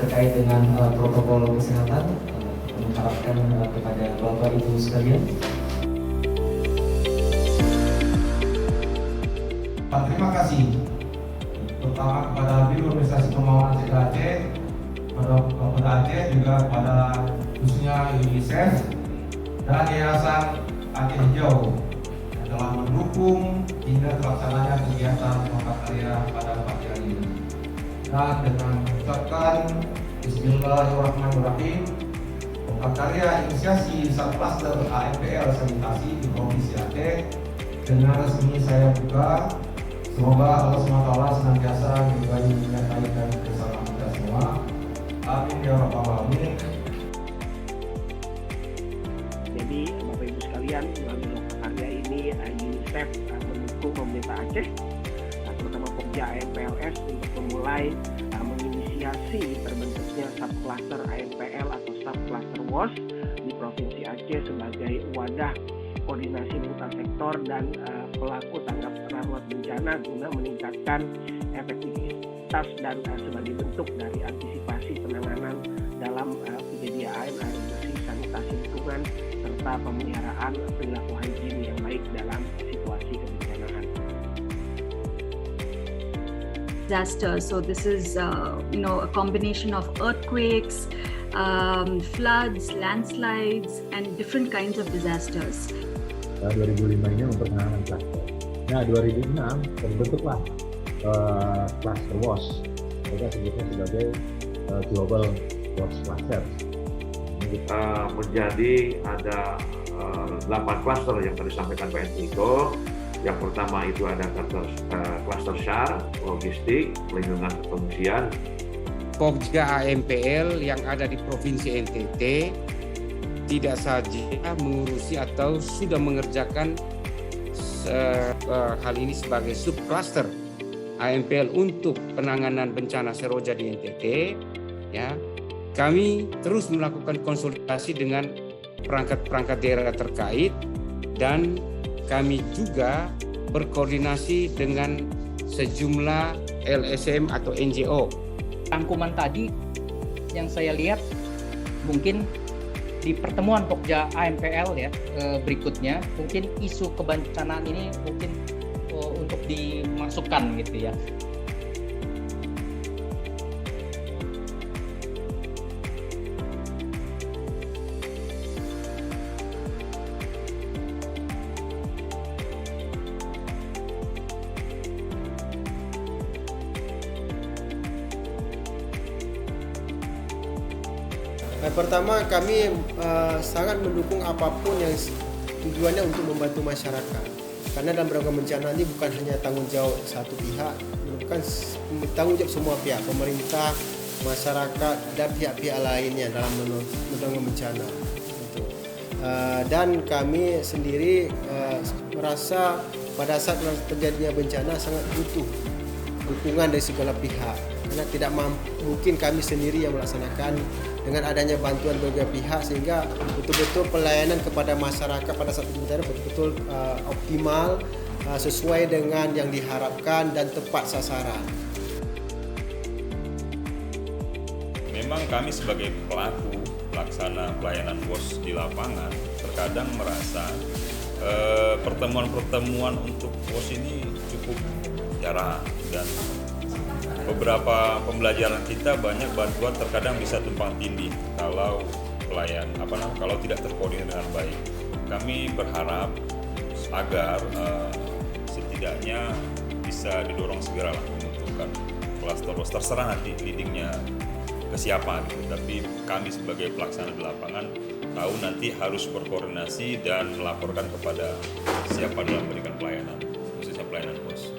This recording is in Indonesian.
terkait dengan protokol kesehatan, mengharapkan kepada Bapak Ibu sekalian. Terima kasih pertama kepada Biro Adm Aceh, kepada Bappeda Aceh, juga kepada khususnya UNICEF dan Yayasan Aceh Hijau yang telah mendukung hingga terlaksananya kegiatan Lokakarya pada pagi hari ini. Dan dengan mengucapkan Bismillahirrahmanirrahim, Lokakarya Inisiasi Klaster AMPL Sanitasi di Provinsi Aceh dengan resmi saya buka. Semoga Allah SWT senantiasa memberi menyertai dan bersama kita semua. Amin ya rabbal alamin. Jadi Bapak Ibu sekalian, melalui Lokakarya ini UNICEF mendukung pemerintah Aceh, terutama Pokja AMPLS untuk memulai menginisiasi terbentuknya subklaster AMPL atau subklaster WOS di Provinsi Aceh sebagai wadah koordinasi lintas sektor dan pelaku tanggap darurat bencana guna meningkatkan efektivitas dan sebagai bentuk dari antisipasi penanganan dalam penyediaan air bersih, sanitasi lingkungan, serta pemeliharaan perilaku higien yang baik dalam situasi kebencanaan. Disaster. So this is, a combination of earthquakes, floods, landslides, and different kinds of disasters. 2005 ini untuk penanganan klaster. Nah, 2006 terbentuklah Klaster WOS. Mereka sebutnya sebagai Global WOS Cluster. Menjadi ada 8 klaster yang tadi disampaikan PMI itu. Yang pertama itu ada klaster SAR, logistik, pelindungan pengungsian. Pokja AMPL yang ada di Provinsi NTT tidak saja mengurusi atau sudah mengerjakan hal ini sebagai subklaster AMPL untuk penanganan bencana seroja di NTT, ya. Kami terus melakukan konsultasi dengan perangkat-perangkat daerah terkait dan kami juga berkoordinasi dengan sejumlah LSM atau NGO. Rangkuman tadi yang saya lihat mungkin di pertemuan Pokja AMPL ya berikutnya mungkin isu kebencanaan ini mungkin untuk dimasukkan gitu ya. Pertama, kami sangat mendukung apapun yang tujuannya untuk membantu masyarakat. Karena dalam beragam bencana ini bukan hanya tanggung jawab satu pihak, bukan tanggung jawab semua pihak, pemerintah, masyarakat, dan pihak-pihak lainnya dalam menanggung bencana. Dan kami sendiri merasa pada saat terjadinya bencana sangat butuh dukungan dari segala pihak. Karena tidak mungkin kami sendiri yang melaksanakan, dengan adanya bantuan berbagai pihak sehingga betul-betul pelayanan kepada masyarakat pada saat bencana betul-betul optimal, sesuai dengan yang diharapkan dan tepat sasaran. Memang kami sebagai pelaku pelaksana pelayanan WOS di lapangan terkadang merasa pertemuan-pertemuan untuk WOS ini cukup jarang dan beberapa pembelajaran kita banyak bantuan terkadang bisa tumpang tindih kalau kalau tidak terkoordinir dengan baik. Kami berharap agar setidaknya bisa didorong segera lah pembentukan klaster WOS, terserah nanti leadingnya ke siapa gitu. Tapi kami sebagai pelaksana di lapangan tahu nanti harus berkoordinasi dan melaporkan kepada siapa dalam memberikan pelayanan, khususnya pelayanan WOS.